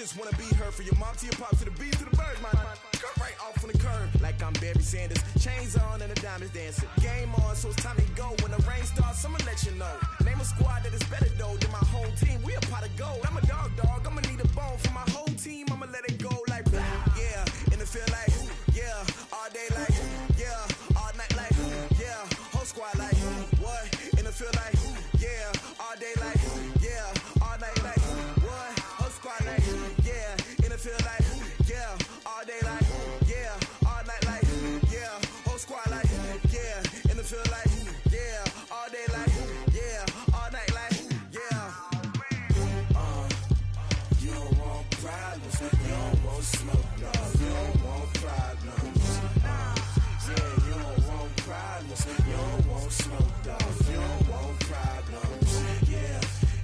just wanna be heard. For your mom to your pops to the beat to the birds, man. Cut right off on the curb like I'm Barry Sanders. Chains on and the diamonds dancing. Game on, so it's time to go. When the rain starts, I'ma let you know. Name a squad that is better though than my whole team. We a pot of gold. I'm a dog. I'ma need a bone for my whole team. I'ma let it go like yeah. In the field like yeah. All day like yeah. All night like yeah. Whole squad like what? In the field like yeah. All day like yeah. All night like what? Whole squad like yeah. In the field like yeah. All day like yeah. All night like yeah. Whole squad like yeah. In the field like yeah. All day like yeah. All night like yeah. You don't want problems. You don't want smoke, no. You don't want problems. Yeah, you don't want problems. You don't want smoke, dog. You don't want problems. Yeah,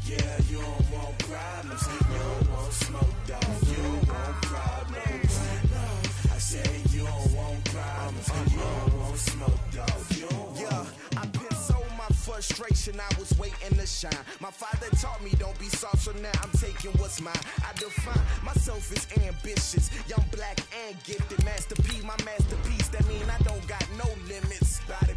yeah, you don't want problems. You don't want smoke, dog. You don't want problems. No, I say you don't want problems. You don't want smoke, dog. You don't want. Yeah, I've been so my frustration. I was waiting to shine. My father taught me don't be soft, so now I'm taking what's mine. I define myself as ambitious, young, black, and gifted. Master P, my masterpiece. That mean I don't got no limits. Bout it,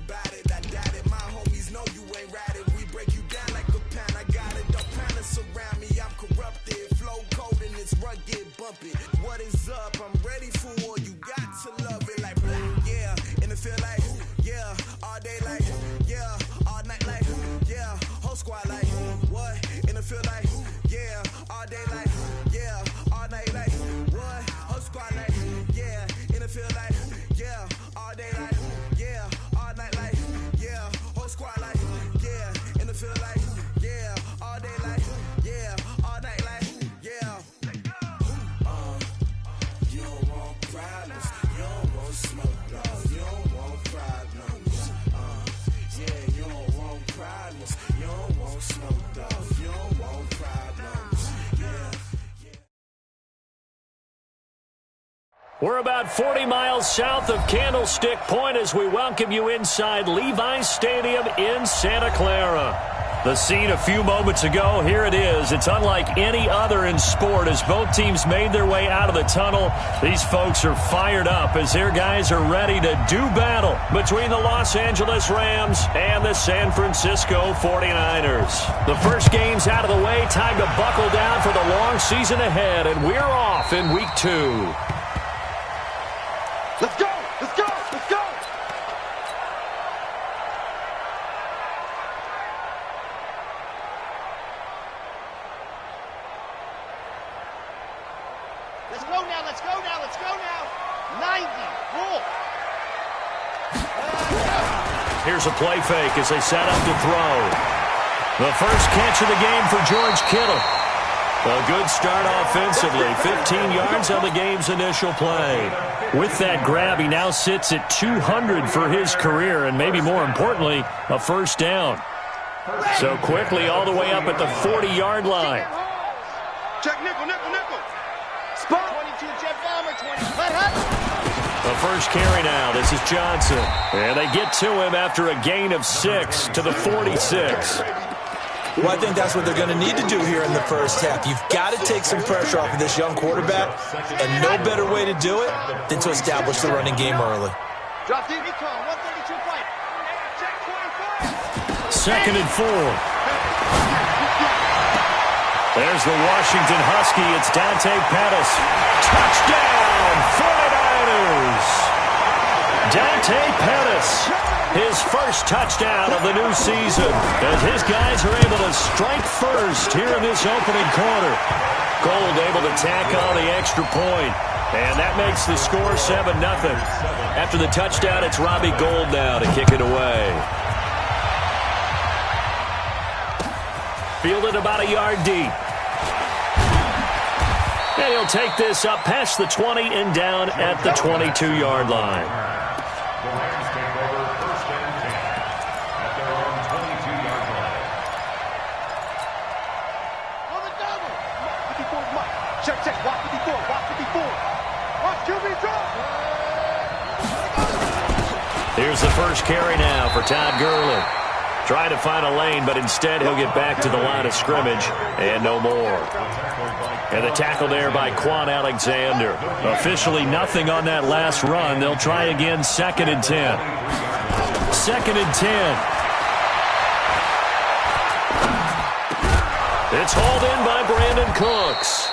I doubt it. My homies know you ain't ratted. We break you down like a pound. I got it. Don't plan to surround me. I'm corrupted. Flow cold and it's rugged, bumpy. What is up? I'm ready for war. You got to love it like yeah. In the field like yeah. All day like yeah. All night like yeah. Whole squad like what? In the field like yeah. All day like yeah. All night like what? Whole squad like yeah. In the field like yeah. All day like yeah. All night like yeah. Whole squad like yeah. In the field like yeah. All day like yeah. All night like yeah. You don't want problems. You don't want smoke, no. You don't want problems. Yeah, you don't want problems. You don't want smoke, dog. You don't want problems. Yeah. We're about 40 miles south of Candlestick Point as we welcome you inside Levi's Stadium in Santa Clara. The scene a few moments ago, here it is. It's unlike any other in sport as both teams made their way out of the tunnel. These folks are fired up as their guys are ready to do battle between the Los Angeles Rams and the San Francisco 49ers. The first game's out of the way. Time to buckle down for the long season ahead, and we're off in week 2. Let's go! Let's go! Let's go! Let's go now! Let's go now! Let's go now! 90! Roll! Here's a play fake as they set up to throw. The first catch of the game for George Kittle. A good start offensively. 15 yards on the game's initial play. With that grab, he now sits at 200 for his career, and maybe more importantly, a first down. So quickly all the way up at the 40-yard line. Check nickel, nickel, nickel. Spot. 22, Jeff Dahmer, 20. The first carry now. This is Johnson. And they get to him after a gain of 6 to the 46. Well, I think that's what they're going to need to do here in the first half. You've got to take some pressure off of this young quarterback, and no better way to do it than to establish the running game early. Drop deep, recall, 132 fight. Check 25. Second and 4. There's the Washington Husky. It's Dante Pettis. Touchdown, 49ers. Dante Pettis. His first touchdown of the new season as his guys are able to strike first here in this opening quarter. Gold able to tack on the extra point, and that makes the score 7-0. After the touchdown, it's Robbie Gould now to kick it away. Fielded about a yard deep. And he'll take this up past the 20 and down at the 22-yard line. Check, walk 54, walk 54. Watch QB drop. Here's the first carry now for Todd Gurley. Trying to find a lane, but instead he'll get back to the line of scrimmage and no more. And the tackle there by Quan Alexander. Officially nothing on that last run. They'll try again, 2nd and 10. 2nd and 10. It's hauled in by Brandon Cooks.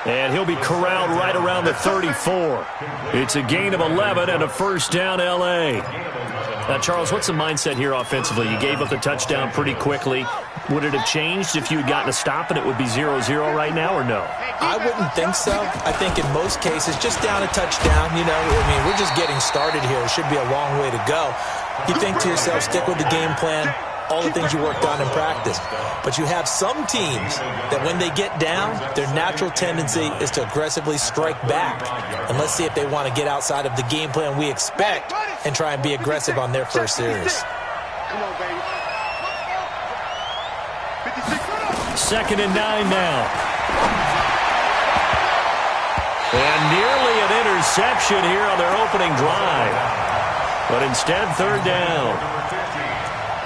And he'll be corralled right around the 34. It's a gain of 11 and a first down, L.A. Now, Charles, what's the mindset here offensively? You gave up the touchdown pretty quickly. Would it have changed if you had gotten a stop and it would be 0-0 right now, or no? I wouldn't think so. I think in most cases, just down a touchdown, we're just getting started here. It should be a long way to go. You think to yourself, stick with the game plan, all the things you worked on in practice. But you have some teams that when they get down, their natural tendency is to aggressively strike back. And let's see if they want to get outside of the game plan we expect and try and be aggressive on their first series. Come on, baby. 2nd and 9 now. And nearly an interception here on their opening drive. But instead, 3rd down.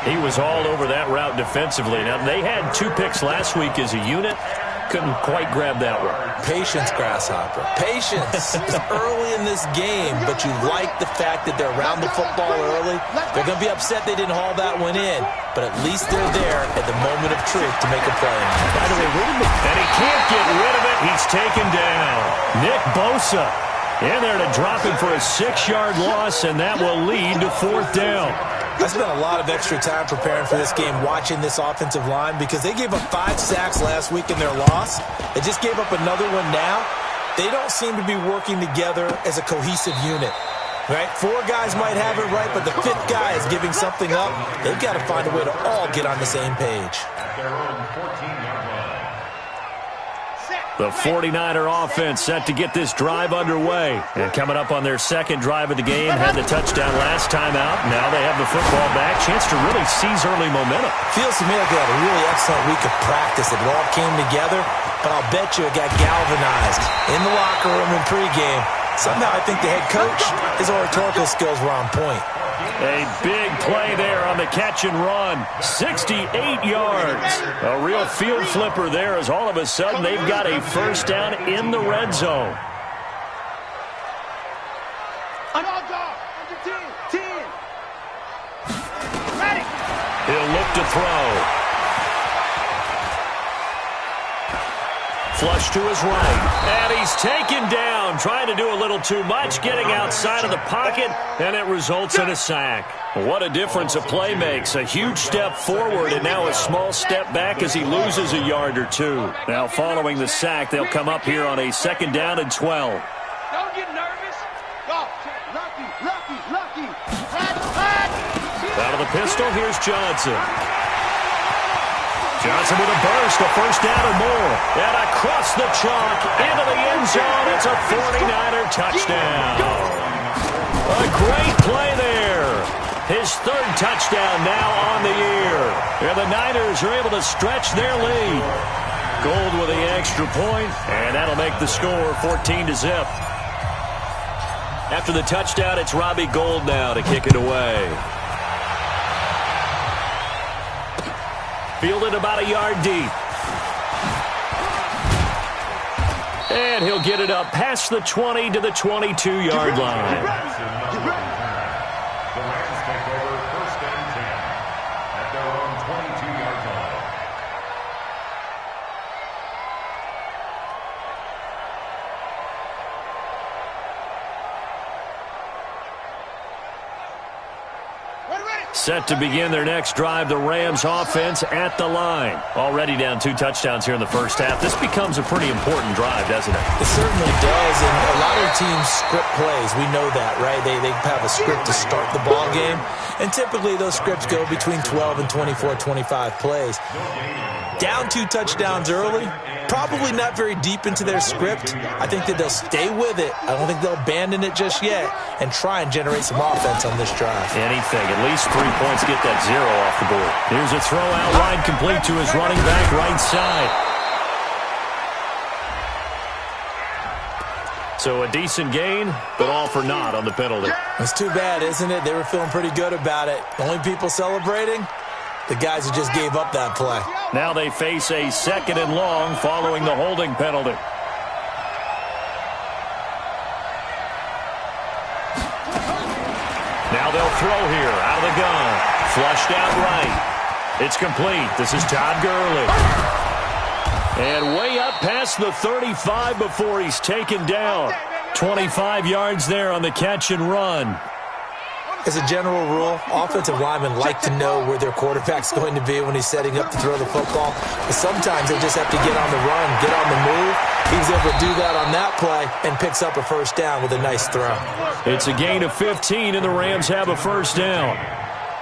He was all over that route defensively. Now, they had 2 picks last week as a unit. Couldn't quite grab that one. Patience, Grasshopper. Patience. It's early in this game, but you like the fact that they're around the football early. They're going to be upset they didn't haul that one in, but at least they're there at the moment of truth to make a play. By the way, and he can't get rid of it. He's taken down. Nick Bosa in there to drop him for a 6-yard loss, and that will lead to 4th down. I spent a lot of extra time preparing for this game, watching this offensive line, because they gave up 5 sacks last week in their loss. They just gave up another one now. They don't seem to be working together as a cohesive unit. Right? 4 guys might have it right, but the 5th guy is giving something up. They've got to find a way to all get on the same page. The 49er offense set to get this drive underway. And coming up on their 2nd drive of the game, had the touchdown last time out. Now they have the football back. Chance to really seize early momentum. Feels to me like they had a really excellent week of practice. It all came together, but I'll bet you it got galvanized in the locker room in pregame. Somehow I think the head coach, his oratorical skills were on point. A big play there on the catch and run. 68 yards. A real field flipper there as all of a sudden they've got a first down in the red zone. He'll look to throw. Flush to his right. And he's taken down, trying to do a little too much, getting outside of the pocket, and it results in a sack. What a difference a play makes. A huge step forward and now a small step back as he loses a yard or 2. Now following the sack, they'll come up here on a 2nd down and 12. Don't get nervous. Go. Lucky. Out of the pistol, here's Johnson. Johnson with a burst, a first down or more. And across the chalk, into the end zone. It's a 49er touchdown. A great play there. His 3rd touchdown now on the year. And the Niners are able to stretch their lead. Gold with the extra point, and that'll make the score 14-0. After the touchdown, it's Robbie Gould now to kick it away. Fielded about a yard deep. And he'll get it up past the 20 to the 22-yard line. The Rams take over 1st and 10 at their own 22-yard line. Set to begin their next drive, the Rams offense at the line. Already down 2 touchdowns here in the first half. This becomes a pretty important drive, doesn't it? It certainly does, and a lot of teams script plays. We know that, right? They have a script to start the ball game, and typically those scripts go between 12 and 24, 25 plays. Down 2 touchdowns early, probably not very deep into their script. I think that they'll stay with it. I don't think they'll abandon it just yet and try and generate some offense on this drive. Anything. At least 3 points, get that 0 off the board. Here's a throw out wide, complete to his running back right side. So a decent gain, but all for naught on the penalty. It's too bad, isn't it? They were feeling pretty good about it. The only people celebrating, the guys who just gave up that play. Now they face a 2nd and long following the holding penalty. Now they'll throw here out of the gun. Flushed out right. It's complete. This is Todd Gurley. And way up past the 35 before he's taken down. 25 yards there on the catch and run. As a general rule, offensive linemen like to know where their quarterback's going to be when he's setting up to throw the football. But sometimes they just have to get on the run, get on the move. He was able to do that on that play and picks up a first down with a nice throw. It's a gain of 15, and the Rams have a first down.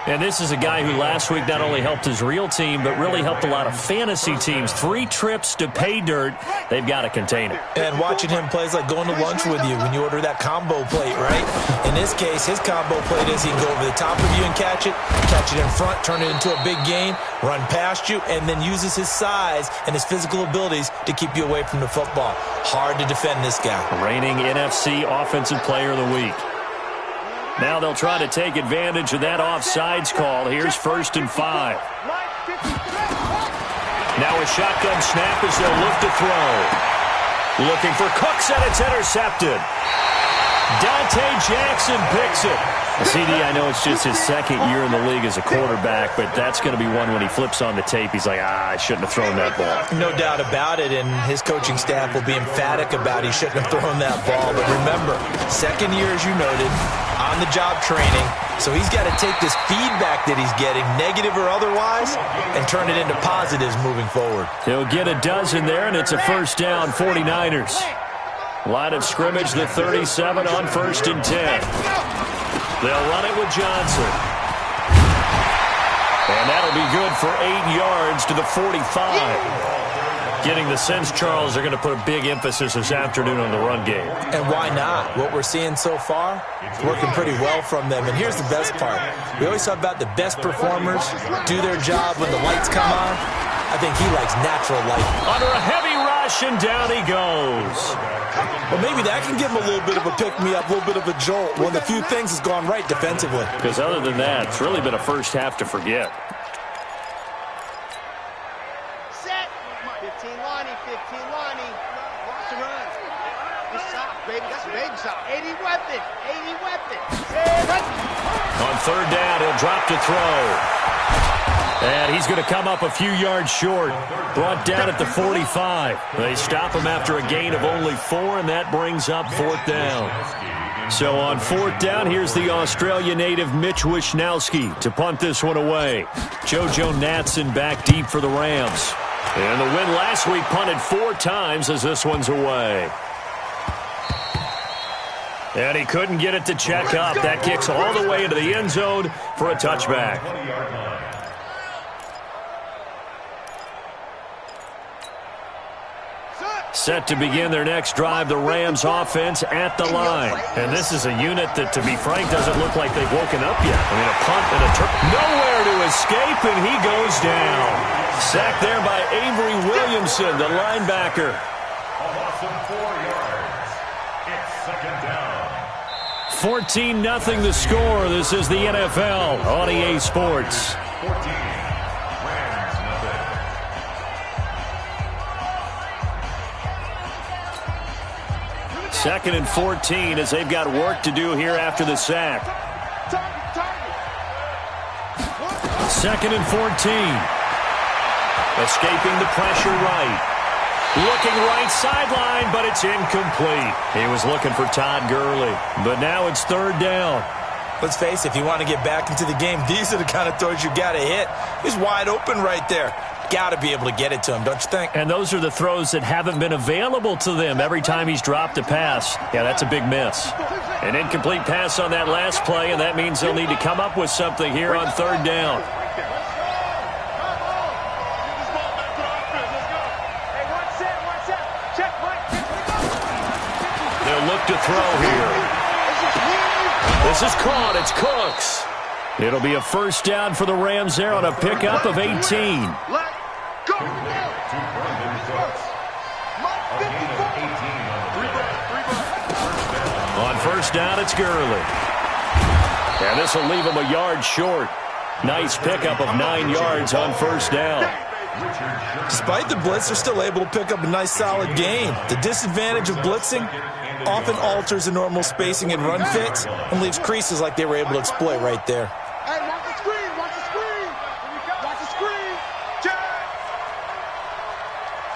And this is a guy who last week not only helped his real team, but really helped a lot of fantasy teams. 3 trips to pay dirt. They've got to contain it. And watching him play is like going to lunch with you when you order that combo plate, right? In this case, his combo plate is he can go over the top of you and catch it in front, turn it into a big gain, run past you, and then uses his size and his physical abilities to keep you away from the football. Hard to defend this guy. Reigning NFC Offensive Player of the Week. Now they'll try to take advantage of that offsides call. Here's 1st and 5. Now a shotgun snap as they'll look to throw. Looking for Cooks, and it's intercepted. Dante Jackson picks it. CD, I know it's just his 2nd year in the league as a quarterback, but that's going to be one when he flips on the tape. He's like, I shouldn't have thrown that ball. No doubt about it, and his coaching staff will be emphatic about he shouldn't have thrown that ball. But remember, 2nd year, as you noted, on-the-job training, so he's got to take this feedback that he's getting, negative or otherwise, and turn it into positives moving forward. He'll get a dozen there, and it's a first down, 49ers. Line of scrimmage, the 37 on 1st and 10. They'll run it with Johnson. And that'll be good for 8 yards to the 45. Getting the sense, Charles, they're going to put a big emphasis this afternoon on the run game. And why not? What we're seeing so far, it's working pretty well from them. And here's the best part. We always talk about the best performers do their job when the lights come on. I think he likes natural light. Under a heavy rush, and down he goes. Well, maybe that can give him a little bit of a pick-me-up, a little bit of a jolt. One of the few things has gone right defensively. Because other than that, it's really been a first half to forget. Set. 15 Lonnie, 15 Lonnie. Watch the run. Good shot, baby. That's a big shot. 80 weapon. 80 weapon. On 3rd down, he'll drop to throw. And he's going to come up a few yards short. Brought down at the 45. They stop him after a gain of only 4, and that brings up 4th down. So on 4th down, here's the Australia native Mitch Wishnowski to punt this one away. JoJo Natson back deep for the Rams. And the win last week punted 4 times as this one's away. And he couldn't get it to check up. That kicks all the way into the end zone for a touchback. Set to begin their next drive, the Rams offense at the line. And this is a unit that, to be frank, doesn't look like they've woken up yet. I mean, a punt and a nowhere to escape, and he goes down. Sacked there by Avery Williamson, the linebacker. A loss of 4 yards. It's 2nd down. 14-0 the score. This is the NFL on EA Sports. 14. 2nd and 14 as they've got work to do here after the sack. 2nd and 14. Escaping the pressure right. Looking right sideline, but it's incomplete. He was looking for Todd Gurley, but now it's 3rd down. Let's face it, if you want to get back into the game, these are the kind of throws you got to hit. He's wide open right there. Got to be able to get it to him, don't you think? And those are the throws that haven't been available to them every time he's dropped a pass. Yeah, that's a big miss. An incomplete pass on that last play, and that means they'll need to come up with something here on 3rd down. They'll look to throw here. This is caught. It's Cooks. It'll be a first down for the Rams there on a pickup of 18. On 1st down, it's Gurley. And this will leave him a yard short. Nice pickup of 9 yards on first down. Despite the blitz, they're still able to pick up a nice solid gain. The disadvantage of blitzing often alters the normal spacing and run fits and leaves creases like they were able to exploit right there. Hey, watch the screen, watch the screen. Watch the screen. Check.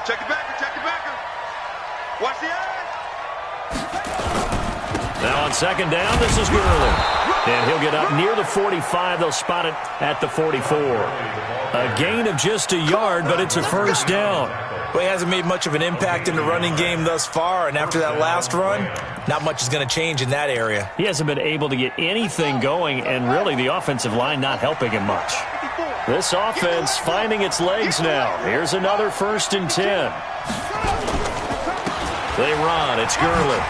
Check it backer, check it backer. Watch the edge. Now on second down, this is Gurley. And he'll get up near the 45. They'll spot it at the 44. A gain of just a yard, but it's a first down. Well, he hasn't made much of an impact in the running game thus far, and after that last run, not much is going to change in that area. He hasn't been able to get anything going, and really the offensive line not helping him much. This offense finding its legs now. Here's another 1st and 10. They run. It's Gurley.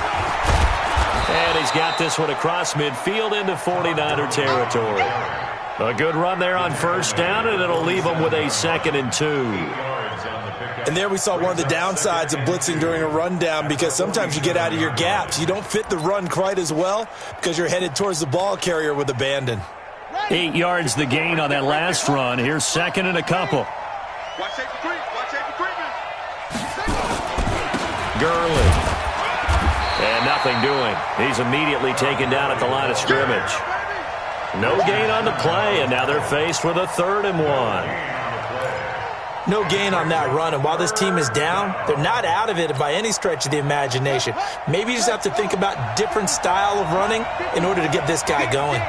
And he's got this one across midfield into 49er territory. A good run there on first down, and it'll leave them with a 2nd and 2. And there we saw one of the downsides of blitzing during a rundown, because sometimes you get out of your gaps. You don't fit the run quite as well because you're headed towards the ball carrier with abandon. 8 yards the gain on that last run. Here's 2nd and a couple. Watch safety creep, watch safety creeping. Gurley. And nothing doing. He's immediately taken down at the line of scrimmage. No gain on the play, and now they're faced with a 3rd and 1. No gain on that run, and while this team is down, they're not out of it by any stretch of the imagination. Maybe you just have to think about different style of running in order to get this guy going.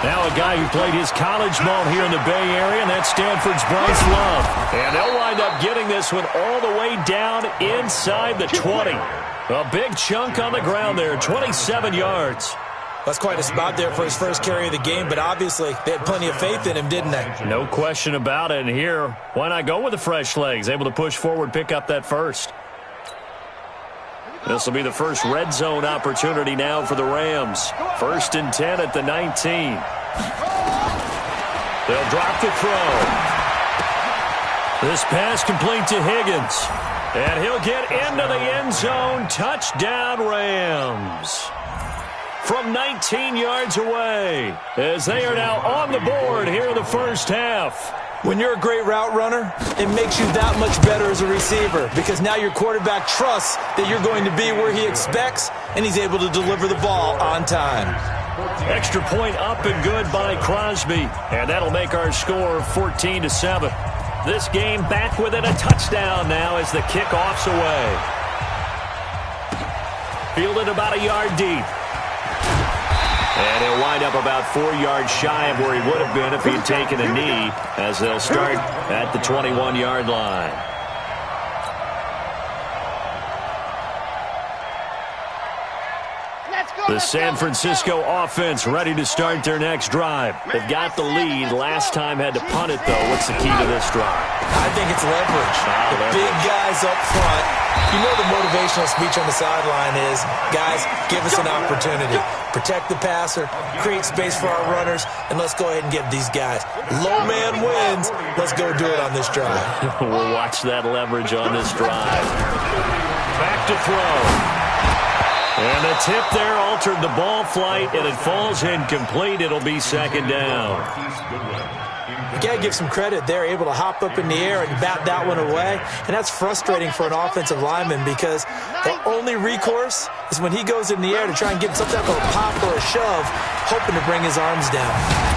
Now a guy who played his college ball here in the Bay Area, and that's Stanford's Bryce Love. And they'll wind up getting this one all the way down inside the 20. A big chunk on the ground there, 27 yards. That's quite a spot there for his first carry of the game, but obviously they had plenty of faith in him, didn't they? No question about it. And here, why not go with the fresh legs? Able to push forward, pick up that first. This will be the first red zone opportunity now for the Rams. 1st and 10 at the 19. They'll drop the throw. This pass complete to Higgins. And he'll get into the end zone. Touchdown, Rams. From 19 yards away, as they are now on the board here in the first half. When you're a great route runner, it makes you that much better as a receiver, because now your quarterback trusts that you're going to be where he expects, and he's able to deliver the ball on time. Extra point up and good by Crosby, and that'll make our score 14-7. This game back within a touchdown now as the kickoff's away. Fielded about a yard deep. And he'll wind up about 4 yards shy of where he would have been if he had taken a knee, as they'll start at the 21-yard line. The San Francisco offense ready to start their next drive. They've got the lead. Last time had to punt it, though. What's the key to this drive? I think it's leverage. The big guys up front. You know the motivational speech on the sideline is, guys, give us an opportunity. Protect the passer, create space for our runners, and let's go ahead and give these guys. Low man wins. Let's go do it on this drive. We'll watch that leverage on this drive. Back to throw. And the tip there altered the ball flight, and it falls incomplete. It'll be 2nd down. You got to give some credit. They're able to hop up in the air and bat that one away, and that's frustrating for an offensive lineman because the only recourse is when he goes in the air to try and get some type of a pop or a shove, hoping to bring his arms down.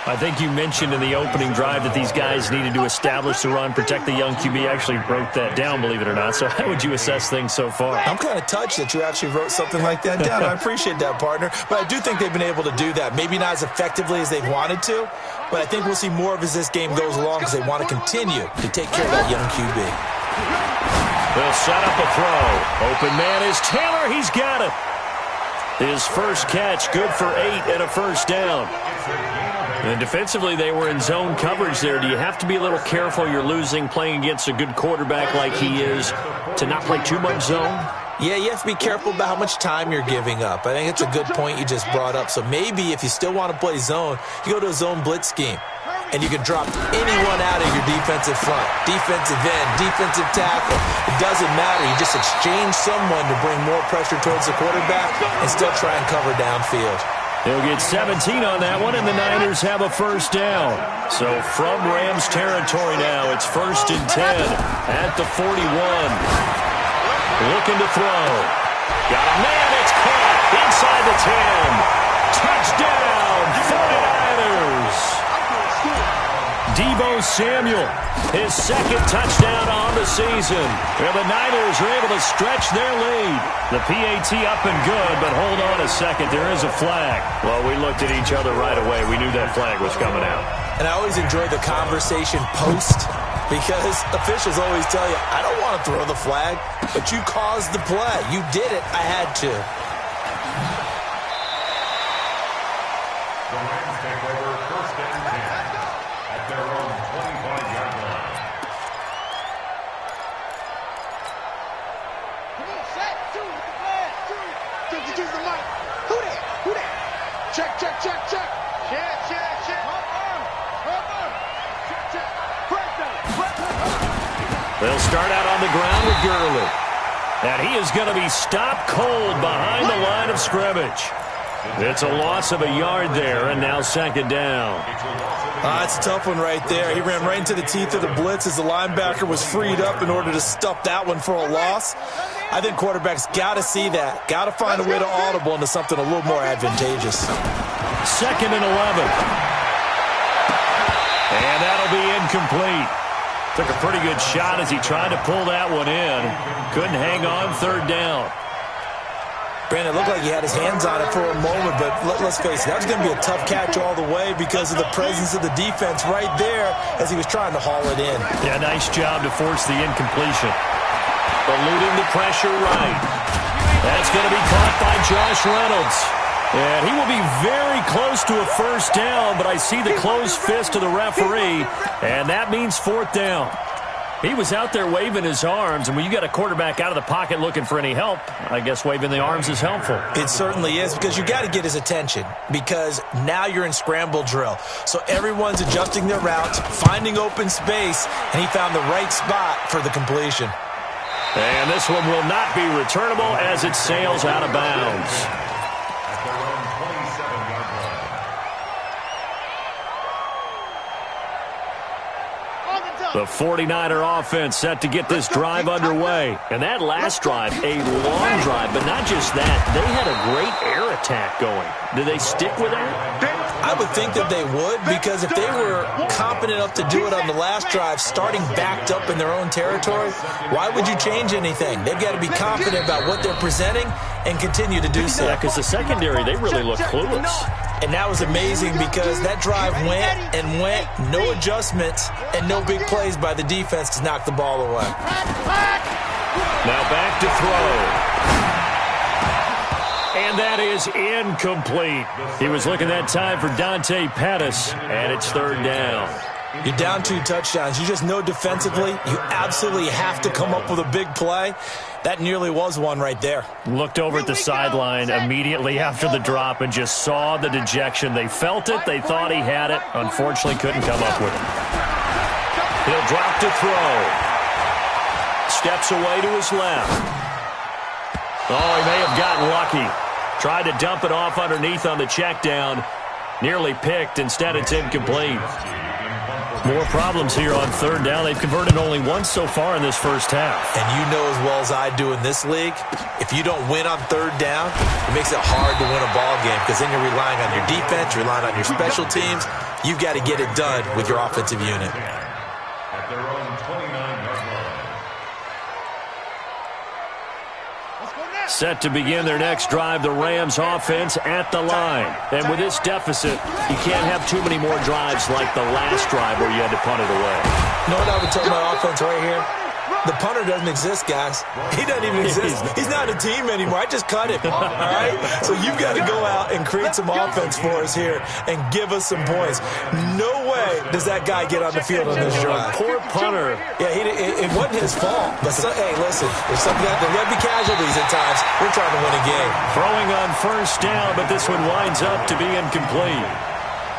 I think you mentioned in the opening drive that these guys needed to establish the run, protect the young QB. Actually wrote that down, believe it or not. So how would you assess things so far? I'm kind of touched that you actually wrote something like that down. I appreciate that, partner. But I do think they've been able to do that. Maybe not as effectively as they've wanted to, but I think we'll see more of as this game goes along because they want to continue to take care of that young QB. They'll set up a throw. Open man is Taylor. He's got it. His first catch, good for 8 and a first down. And defensively, they were in zone coverage there. Do you have to be a little careful? You're losing playing against a good quarterback like he is to not play too much zone? Yeah, you have to be careful about how much time you're giving up. I think it's a good point you just brought up. So maybe if you still want to play zone, you go to a zone blitz scheme. and you can drop anyone out of your defensive front. Defensive end, defensive tackle. It doesn't matter. You just exchange someone to bring more pressure towards the quarterback and still try and cover downfield. They'll get 17 on that one, and the Niners have a first down. So from Rams territory now, it's 1st and 10 at the 41. Looking to throw. Got a man, it's caught inside the 10. Touchdown, 49ers. Deebo Samuel, his 2nd touchdown on the season. And the Niners are able to stretch their lead. The PAT up and good, but hold on a second. There is a flag. Well, we looked at each other right away. We knew that flag was coming out. And I always enjoy the conversation post because officials always tell you, I don't want to throw the flag, but you caused the play. You did it. I had to. The Rams take over 1st and 10 at their own 25-yard line. Come on, set, two, with the flag, two. Use the mic. Who that? Who that? Check. Check. They'll start out on the ground with Gurley. And he is going to be stopped cold behind the line of scrimmage. It's a loss of a yard there, and now 2nd down. It's a tough one right there. He ran right into the teeth of the blitz as the linebacker was freed up in order to stuff that one for a loss. I think quarterbacks got to see that. Got to find a way to audible into something a little more advantageous. 2nd and 11. And that'll be incomplete. Took a pretty good shot as he tried to pull that one in. Couldn't hang on, 3rd down. Brandon, it looked like he had his hands on it for a moment, but let's face it, that was going to be a tough catch all the way because of the presence of the defense right there as he was trying to haul it in. Yeah, nice job to force the incompletion. Eluding the pressure right. That's going to be caught by Josh Reynolds. And he will be very close to a first down, but I see the closed fist of the referee, and that means 4th down. He was out there waving his arms, and when you got a quarterback out of the pocket looking for any help, I guess waving the arms is helpful. It certainly is, because you got to get his attention, because now you're in scramble drill. So everyone's adjusting their routes, finding open space, and he found the right spot for the completion. And this one will not be returnable as it sails out of bounds. At their own 27-yard line. The 49er offense set to get this drive underway. And that last drive, a long drive, but not just that. They had a great air attack going. Do they stick with that? I would think that they would, because if they were competent enough to do it on the last drive, starting backed up in their own territory, why would you change anything? They've got to be confident about what they're presenting and continue to do so. Yeah, because the secondary, they really look clueless. And that was amazing because that drive went and went, no adjustments, and no big plays by the defense to knock the ball away. Now back to throw. And that is incomplete. He was looking that time for Dante Pettis, and it's 3rd down. You're down 2 touchdowns. You just know defensively you absolutely have to come up with a big play. That nearly was one right there. Looked over at the sideline immediately after the drop and just saw the dejection. They felt it. They thought he had it. Unfortunately, couldn't come up with it. He'll drop to throw. Steps away to his left. Oh, he may have gotten lucky. Tried to dump it off underneath on the check down. Nearly picked. Instead, it's incomplete. More problems here on 3rd down. They've converted only once so far in this first half. And you know as well as I do in this league, if you don't win on 3rd down, it makes it hard to win a ball game because then you're relying on your defense, you're relying on your special teams. You've got to get it done with your offensive unit. At their own 29-yard line. Set to begin their next drive, the Rams offense at the line. And with this deficit, you can't have too many more drives like the last drive where you had to punt it away. You know what I would tell my offense right here? The punter doesn't exist, guys. He doesn't even exist. He's not a team anymore. I just cut him, all right? So you've got to go out and create some offense for us here and give us some points. No way does that guy get on the field on this drive. Poor punter. Yeah, it wasn't his fault. But, hey, listen, there's going to be casualties at times. We're trying to win a game. Throwing on 1st down, but this one winds up to be incomplete.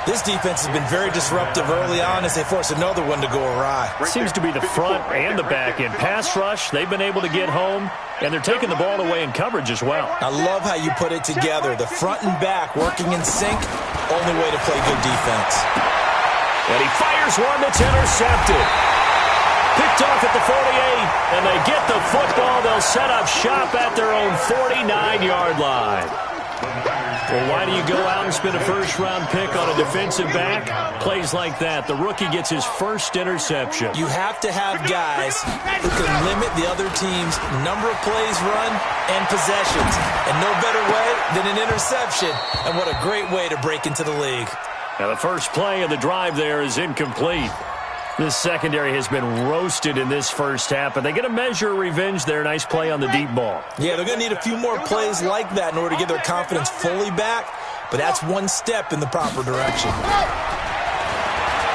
This defense has been very disruptive early on as they force another one to go awry. Seems to be the front and the back end. Pass rush, they've been able to get home, and they're taking the ball away in coverage as well. I love how you put it together. The front and back working in sync, only way to play good defense. And he fires one that's intercepted. Picked off at the 48, and they get the football. They'll set up shop at their own 49-yard line. Well, why do you go out and spend a first-round pick on a defensive back? Plays like that. The rookie gets his first interception. You have to have guys who can limit the other team's number of plays run and possessions. And no better way than an interception. And what a great way to break into the league. Now, the first play of the drive there is incomplete. This secondary has been roasted in this first half, but they get a measure of revenge there. Nice play on the deep ball. Yeah, they're going to need a few more plays like that in order to get their confidence fully back, but that's one step in the proper direction.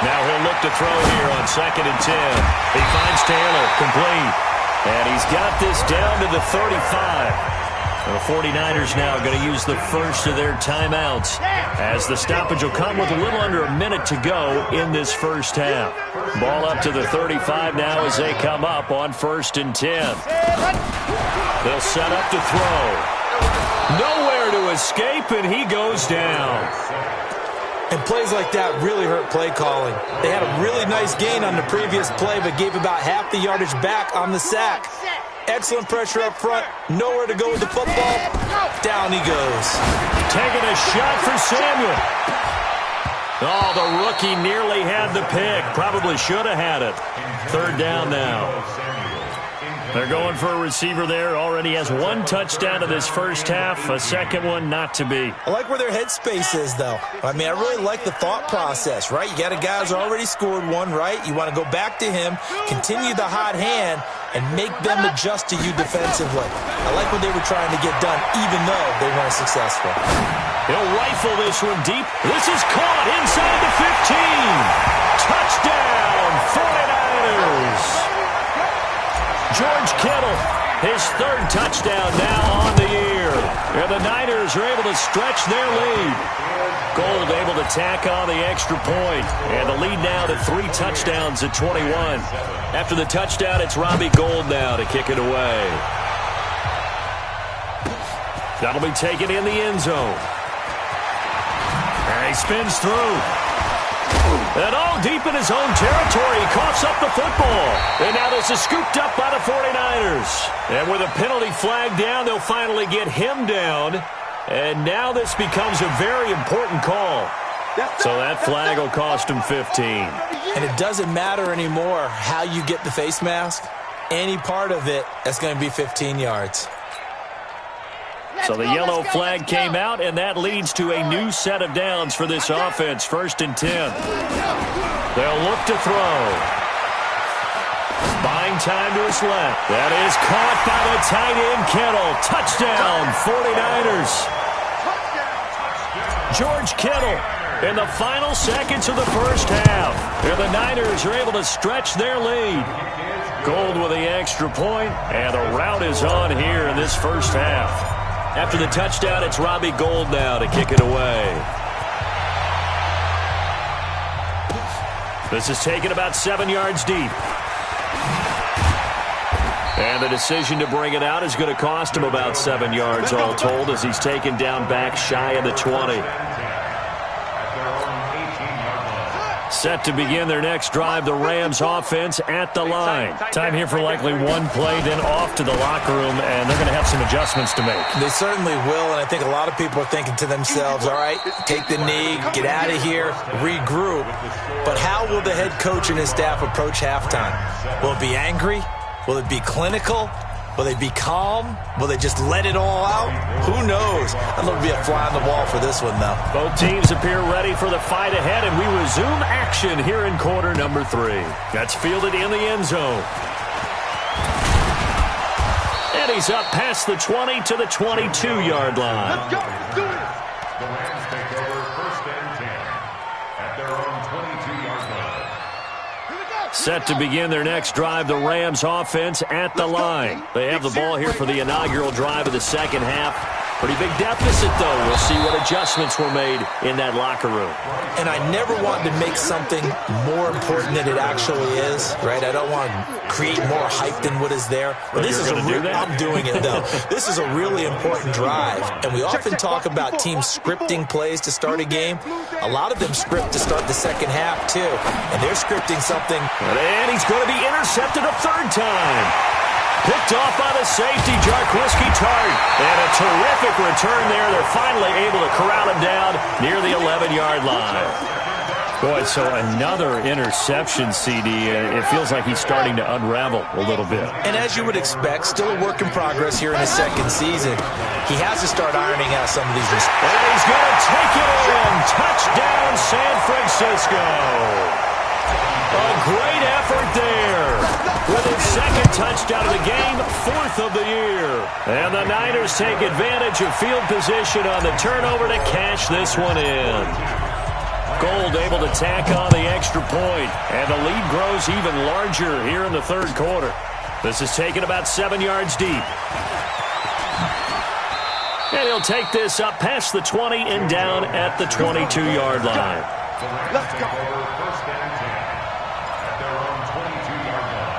Now he'll look to throw here on 2nd and 10. He finds Taylor, complete. And he's got this down to the 35. The 49ers now going to use the first of their timeouts as the stoppage will come with a little under a minute to go in this first half. Ball up to the 35 now as they come up on 1st and 10. They'll set up to throw. Nowhere to escape, and he goes down. And plays like that really hurt play calling. They had a really nice gain on the previous play, but gave about half the yardage back on the sack. Excellent pressure up front. Nowhere to go with the football. Down he goes. Taking a shot for Samuel. Oh, the rookie nearly had the pick. Probably should have had it. 3rd down now. They're going for a receiver there. Already has one touchdown in this first half. A second one not to be. I like where their headspace is, though. I mean, I really like the thought process, right? You got a guy who's already scored one, right? You want to go back to him, continue the hot hand, and make them adjust to you defensively. I like what they were trying to get done, even though they weren't successful. He'll rifle this one deep. This is caught inside the 15. Touchdown, 49ers. George Kittle, his 3rd touchdown now on the year. And the Niners are able to stretch their lead. Gold able to tack on the extra point. And the lead now to 3 touchdowns at 21. After the touchdown, it's Robbie Gould now to kick it away. That'll be taken in the end zone. And he spins through. And all deep in his own territory, he coughs up the football. And now this is scooped up by the 49ers. And with a penalty flag down, they'll finally get him down. And now this becomes a very important call. So that flag will cost him 15. And it doesn't matter anymore how you get the face mask. Any part of it, that's going to be 15 yards. So the yellow flag came out, and that leads to a new set of downs for this offense. 1st and 10. They'll look to throw. Buying time to his left. That is caught by the tight end, Kittle. Touchdown, 49ers. George Kittle in the final seconds of the first half. And the Niners are able to stretch their lead. Gold with the extra point, and the route is on here in this first half. After the touchdown, it's Robbie Gould now to kick it away. This is taken about 7 yards deep. And the decision to bring it out is going to cost him about 7 yards all told as he's taken down back shy of the 20. Set to begin their next drive, the Rams offense at the line. Time here for likely one play, then off to the locker room, and they're going to have some adjustments to make. They certainly will, and I think a lot of people are thinking to themselves, all right, take the knee, get out of here, regroup. But how will the head coach and his staff approach halftime? Will it be angry? Will it be clinical? Will they be calm? Will they just let it all out? Who knows? I'd love to be a fly on the wall for this one, though. Both teams appear ready for the fight ahead, and we resume action here in quarter number 3. That's fielded in the end zone. And he's up past the 20 to the 22-yard line. Let's go. Let's do it. The Rams take over 1st and 10 at their own 22-yard line. Set to begin their next drive, the Rams offense at the line. They have the ball here for the inaugural drive of the second half. Pretty big deficit, though. We'll see what adjustments were made in that locker room. And I never want to make something more important than it actually is, right? I don't want to create more hype than what is there. But this is I'm doing it, though. This is a really important drive. And we often talk about teams scripting plays to start a game. A lot of them script to start the second half, too. And they're scripting something. And he's going to be intercepted a third time. Picked off by the safety, Jarquiski Tart. And a terrific return there. They're finally able to corral him down near the 11-yard line. Boy, so another interception, CD. It feels like he's starting to unravel a little bit. And as you would expect, still a work in progress here in his second season. He has to start ironing out some of these mistakes. And he's going to take it in. Touchdown, San Francisco. A great effort there. With his second touchdown of the game, fourth of the year. And the Niners take advantage of field position on the turnover to cash this one in. Gold able to tack on the extra point, and the lead grows even larger here in the third quarter. This is taken about 7 yards deep. And he'll take this up past the 20 and down at the 22-yard line. Let's go. First and 10 at their own 22-yard line.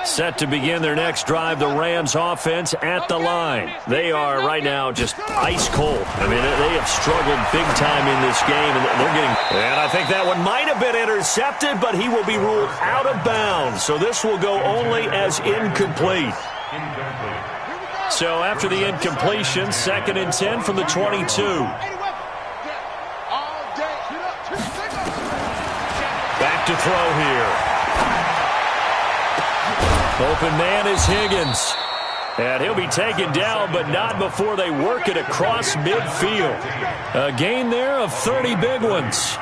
Set to begin their next drive, the Rams offense at the line. They are right now just ice cold. I mean, they have struggled big time in this game, and they're getting... And I think that one might have been intercepted, but he will be ruled out of bounds. So this will go only as incomplete. So after the incompletion, 2nd and 10 from the 22. Back to throw here. Open man is Higgins. And he'll be taken down, but not before they work it across midfield. A gain there of 30 big ones.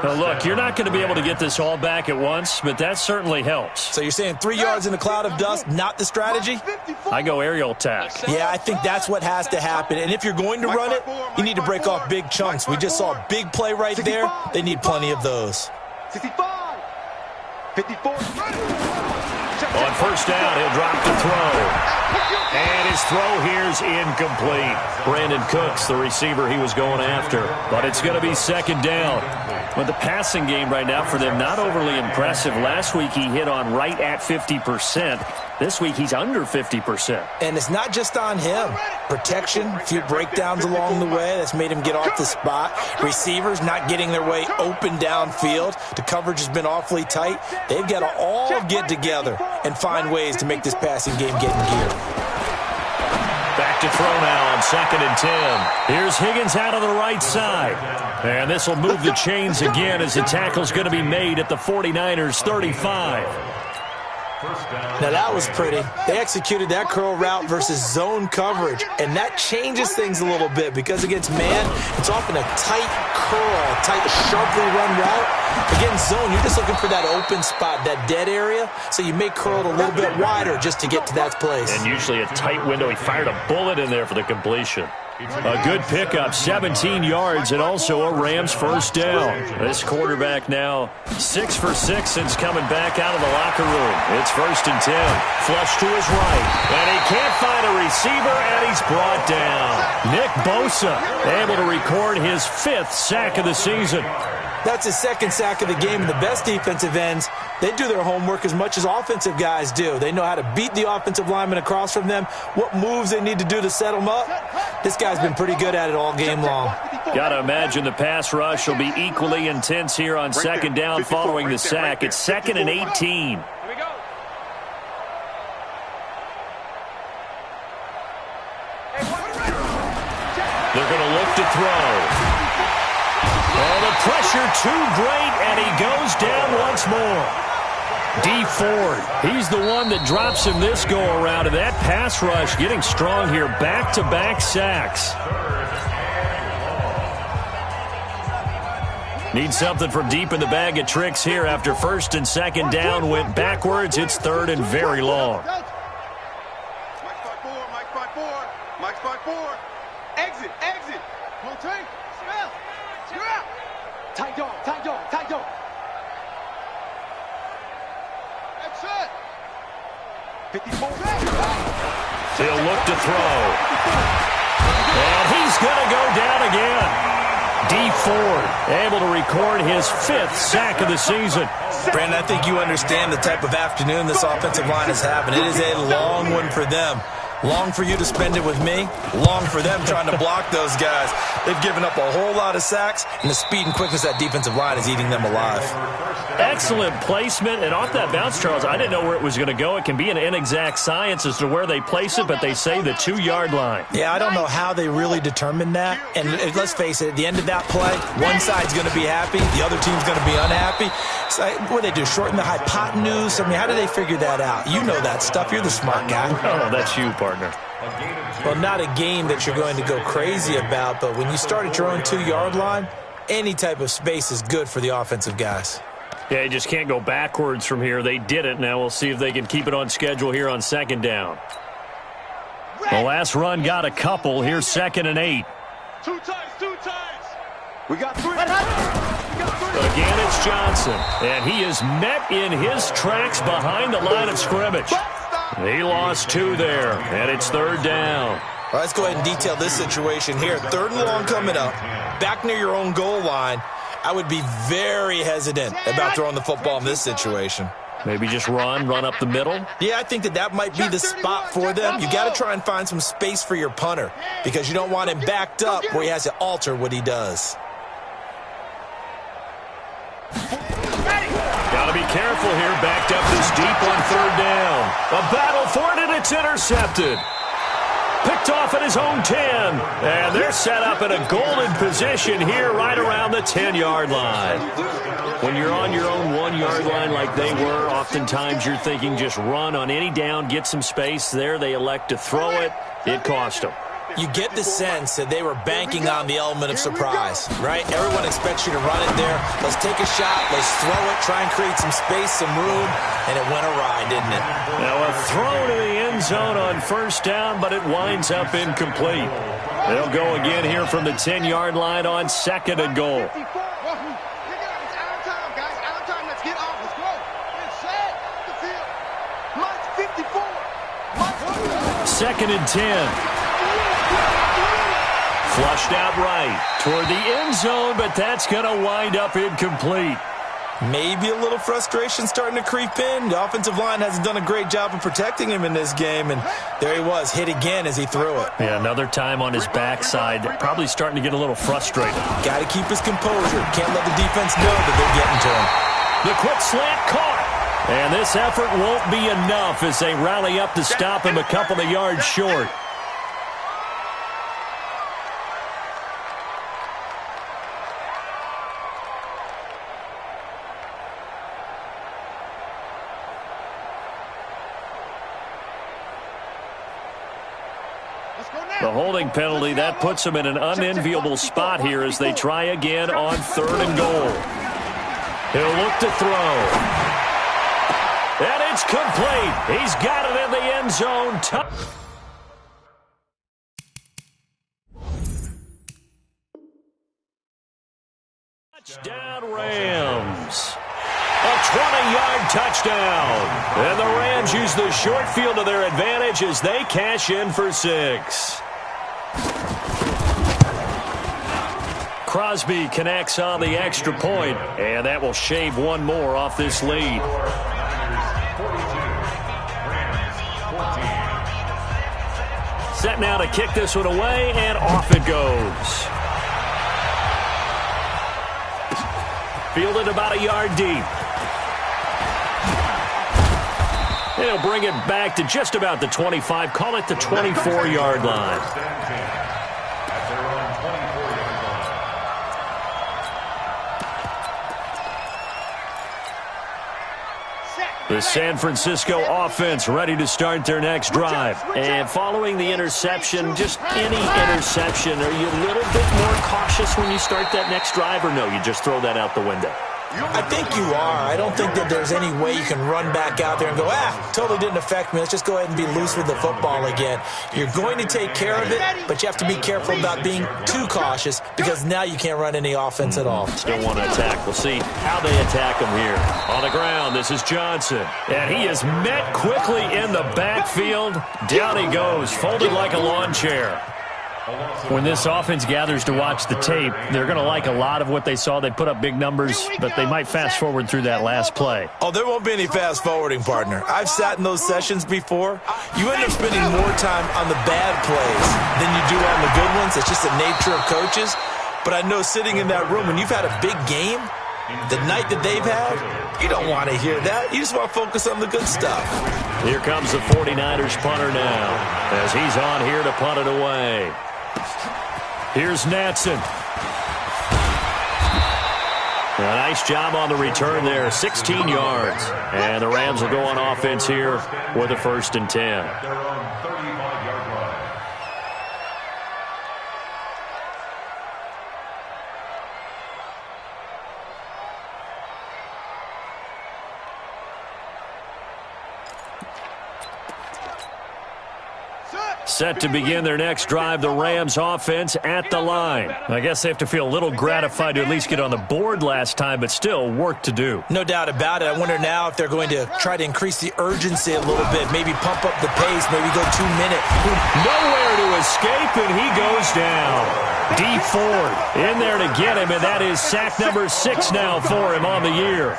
Now look, you're not going to be able to get this all back at once, but that certainly helps. So you're saying 3 yards in a cloud of dust, not the strategy? I go aerial attack. Yeah, I think that's what has to happen. And if you're going to run it, you need to break off big chunks. We just saw a big play right there. They need plenty of those. 65, 54. On first down, he'll drop to throw. And his throw here's incomplete. Brandon Cooks, the receiver he was going after. But it's going to be 2nd down. But the passing game right now for them, not overly impressive. Last week he hit on right at 50%. This week he's under 50%. And it's not just on him. Protection, a few breakdowns along the way. That's made him get off the spot. Receivers not getting their way open downfield. The coverage has been awfully tight. They've got to all get together and find ways to make this passing game get in gear. Back to throw now on 2nd and 10. Here's Higgins out on the right side. And this will move the chains again as the tackle's going to be made at the 49ers 35. Now that was pretty. They executed that curl route versus zone coverage, and that changes things a little bit because against man, it's often a tight curl, tight, sharply run route. Against zone, you're just looking for that open spot, that dead area, so you may curl it a little bit wider just to get to that place. And usually a tight window. He fired a bullet in there for the completion. A good pickup, 17 yards, and also a Rams first down. This quarterback now 6 for 6 since coming back out of the locker room. It's 1st and 10. Flush to his right. And he can't find a receiver, and he's brought down. Nick Bosa able to record his 5th sack of the season. That's his 2nd sack of the game, and the best defensive ends, they do their homework as much as offensive guys do. They know how to beat the offensive lineman across from them, what moves they need to do to set them up. This guy's been pretty good at it all game long. Got to imagine the pass rush will be equally intense here on 2nd down following the sack. It's 2nd and 18. They're going to look to throw. Oh, the pressure too great, and he goes down once more. D Ford, he's the one that drops him this go-around, and that pass rush getting strong here. Back-to-back sacks. Need something from deep in the bag of tricks here after 1st and 2nd down. Went backwards. It's 3rd and very long. Mike's 5-4, Mike's 5-4, Mike's 5-4. Exit, exit. Rotate. Spell. You're out. Tight dog, tight dog, tight dog. That's up. He'll look to throw. And he's going to go down again. D Ford able to record his 5th sack of the season. Brandon, I think you understand the type of afternoon this offensive line is having. It is a long one for them. Long for you to spend it with me. Long for them trying to block those guys. They've given up a whole lot of sacks, and the speed and quickness of that defensive line is eating them alive. Excellent placement, and off that bounce, Charles, I didn't know where it was going to go. It can be an inexact science as to where they place it, but they say the 2-yard line. Yeah, I don't know how they really determined that. And let's face it, at the end of that play, one side's going to be happy, the other team's going to be unhappy. So, what do they do, shorten the hypotenuse? I mean, how do they figure that out? You know that stuff. You're the smart guy. Oh, that's you, partner. Well, not a game that you're going to go crazy about, but when you start at your own 2-yard line, any type of space is good for the offensive guys. Yeah, you just can't go backwards from here. They did it. Now we'll see if they can keep it on schedule here on 2nd down. The last run got a couple. Here's 2nd and 8. 2 times. We got 3. Again, it's Johnson. And he is met in his tracks behind the line of scrimmage. He lost 2 there, and it's 3rd down. All right, let's go ahead and detail this situation here. 3rd and long coming up. Back near your own goal line. I would be very hesitant about throwing the football in this situation. Maybe just run up the middle? Yeah, I think that might be the spot for them. You got to try and find some space for your punter because you don't want him backed up where he has to alter what he does. Got to be careful here, backed up this deep on 3rd down. A battle for it, and it's intercepted. Picked off at his own 10. And they're set up in a golden position here right around the 10-yard line. When you're on your own 1-yard line like they were, oftentimes you're thinking just run on any down, get some space. There they elect to throw it. It cost them. You get the sense that they were banking on the element of surprise, right? Everyone expects you to run it there. Let's take a shot. Let's throw it. Try and create some space, some room. And it went awry, didn't it? Now a throw to the end zone on 1st down, but it winds up incomplete. They'll go again here from the 10-yard line on 2nd and goal. 2nd and 10. Flushed out right toward the end zone, but that's going to wind up incomplete. Maybe a little frustration starting to creep in. The offensive line hasn't done a great job of protecting him in this game, and there he was, hit again as he threw it. Yeah, another time on his backside, probably starting to get a little frustrated. Got to keep his composure. Can't let the defense know that they're getting to him. The quick slant caught, and this effort won't be enough as they rally up to stop him a couple of yards short. The holding penalty, that puts them in an unenviable spot here as they try again on 3rd and goal. He'll look to throw. And it's complete. He's got it in the end zone. Touchdown Rams. A 20-yard touchdown. And the Rams use the short field to their advantage as they cash in for 6. Crosby connects on the extra point, and that will shave one more off this lead. Set now to kick this one away, and off it goes. Fielded about a yard deep. They'll bring it back to just about the 25, call it the 24-yard line. The San Francisco offense ready to start their next drive. And following the interception, just any interception, are you a little bit more cautious when you start that next drive, or no, you just throw that out the window? I think you are. I don't think that there's any way you can run back out there and go, totally didn't affect me. Let's just go ahead and be loose with the football again. You're going to take care of it, but you have to be careful about being too cautious because now you can't run any offense at all. Still want to attack. We'll see how they attack him here. On the ground, this is Johnson. And he is met quickly in the backfield. Down he goes, folded like a lawn chair. When this offense gathers to watch the tape, they're going to like a lot of what they saw. They put up big numbers, but they might fast forward through that last play. Oh, there won't be any fast forwarding, partner. I've sat in those sessions before. You end up spending more time on the bad plays than you do on the good ones. It's just the nature of coaches. But I know sitting in that room, when you've had a big game, the night that they've had, you don't want to hear that. You just want to focus on the good stuff. Here comes the 49ers punter now as he's on here to punt it away. Here's Natson. A nice job on the return there, 16 yards. And the Rams will go on offense here with a 1st and 10. Set to begin their next drive, the Rams offense at the line. I guess they have to feel a little gratified to at least get on the board last time, but still work to do. No doubt about it. I wonder now if they're going to try to increase the urgency a little bit, maybe pump up the pace, maybe go 2 minutes. Nowhere to escape, and he goes down. D Ford in there to get him, and that is sack number 6 now for him on the year.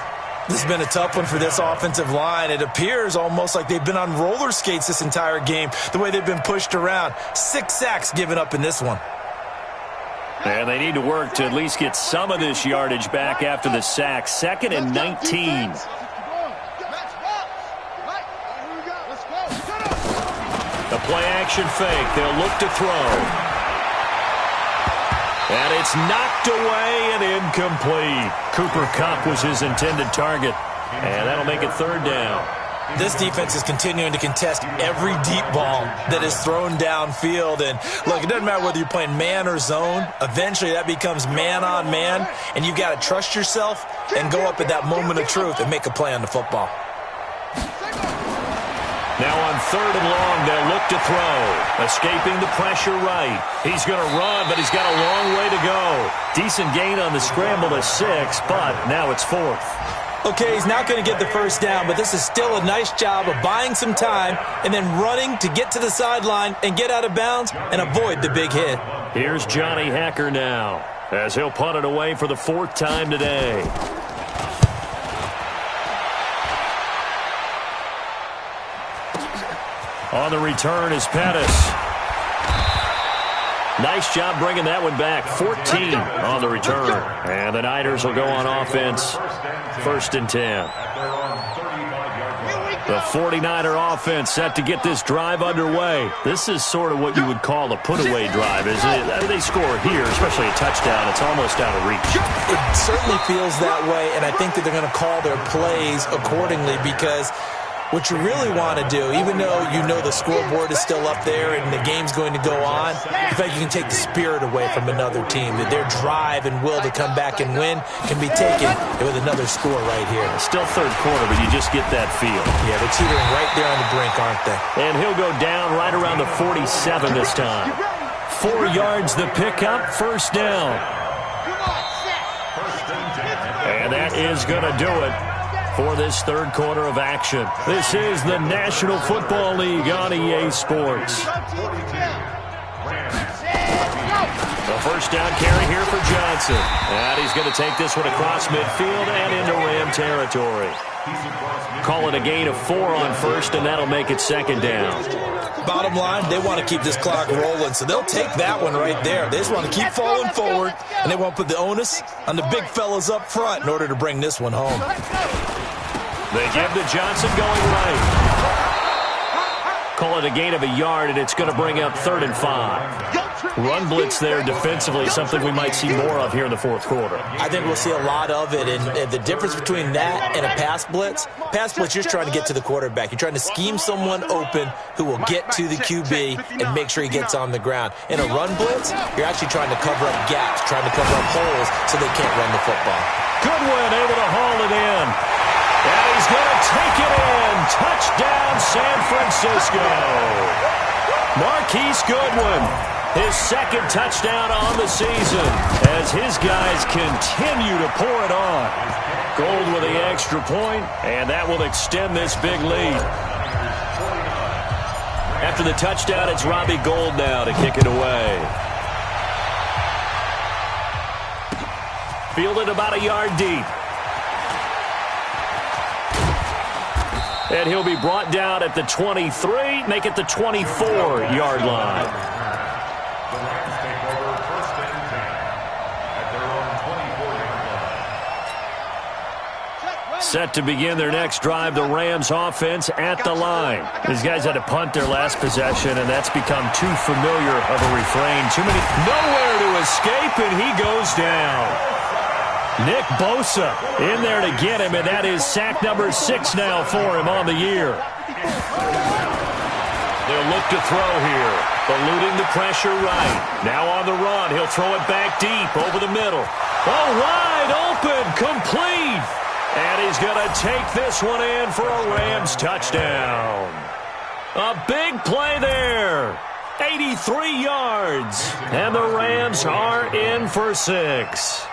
This has been a tough one for this offensive line. It appears almost like they've been on roller skates this entire game, the way they've been pushed around. 6 sacks given up in this one. And they need to work to at least get some of this yardage back after the sack. 2nd and 19. The play-action fake. They'll look to throw. And it's knocked away and incomplete. Cooper Kupp was his intended target. And that'll make it 3rd down. This defense is continuing to contest every deep ball that is thrown downfield. And, look, it doesn't matter whether you're playing man or zone. Eventually that becomes man on man. And you've got to trust yourself and go up at that moment of truth and make a play on the football. Now on 3rd and long, they'll look to throw. Escaping the pressure right. He's going to run, but he's got a long way to go. Decent gain on the scramble to 6, but now it's 4th. Okay, he's not going to get the 1st down, but this is still a nice job of buying some time and then running to get to the sideline and get out of bounds and avoid the big hit. Here's Johnny Hacker now as he'll punt it away for the 4th time today. On the return is Pettis. Nice job bringing that one back. 14 on the return. And the Niners will go on offense. 1st and 10. The 49er offense set to get this drive underway. This is sort of what you would call a put-away drive, isn't it? They score here, especially a touchdown. It's almost out of reach. It certainly feels that way, and I think that they're going to call their plays accordingly because what you really want to do, even though you know the scoreboard is still up there and the game's going to go on, in fact, you can take the spirit away from another team. That their drive and will to come back and win can be taken with another score right here. Still 3rd quarter, but you just get that feel. Yeah, they're teetering right there on the brink, aren't they? And he'll go down right around the 47 this time. 4 yards the pickup, 1st down. And that is going to do it for this 3rd quarter of action. This is the National Football League on EA Sports. The 1st down carry here for Johnson. And he's going to take this one across midfield and into Ram territory. Call it a gain of 4 on 1st, and that'll make it 2nd down. Bottom line, they want to keep this clock rolling, so they'll take that one right there. They just want to keep falling forward, and they won't put the onus on the big fellas up front in order to bring this one home. They give to Johnson going right. Call it a gain of a yard, and it's going to bring up 3rd and 5. Run blitz there defensively, something we might see more of here in the fourth quarter. I think we'll see a lot of it, and the difference between that and a pass blitz, you're trying to get to the quarterback. You're trying to scheme someone open who will get to the QB and make sure he gets on the ground. In a run blitz, you're actually trying to cover up gaps, trying to cover up holes so they can't run the football. Goodwin able to haul it in. And he's going to take it in. Touchdown, San Francisco. Marquise Goodwin, his second touchdown on the season as his guys continue to pour it on. Gold with the extra point, and that will extend this big lead. After the touchdown, it's Robbie Gould now to kick it away. Fielded about a yard deep. And he'll be brought down at the 23, make it the 24-yard line. The Rams take over 1st and 10 at their own 24-yard line. Set to begin their next drive, the Rams offense at the line. These guys had to punt their last possession, and that's become too familiar of a refrain. Too many, nowhere to escape, and he goes down. Nick Bosa in there to get him, and that is sack number 6 now for him on the year. They'll look to throw here, eluding the pressure right. Now on the run, he'll throw it back deep over the middle. Oh, wide open, complete. And he's going to take this one in for a Rams touchdown. A big play there. 83 yards. And the Rams are in for 6.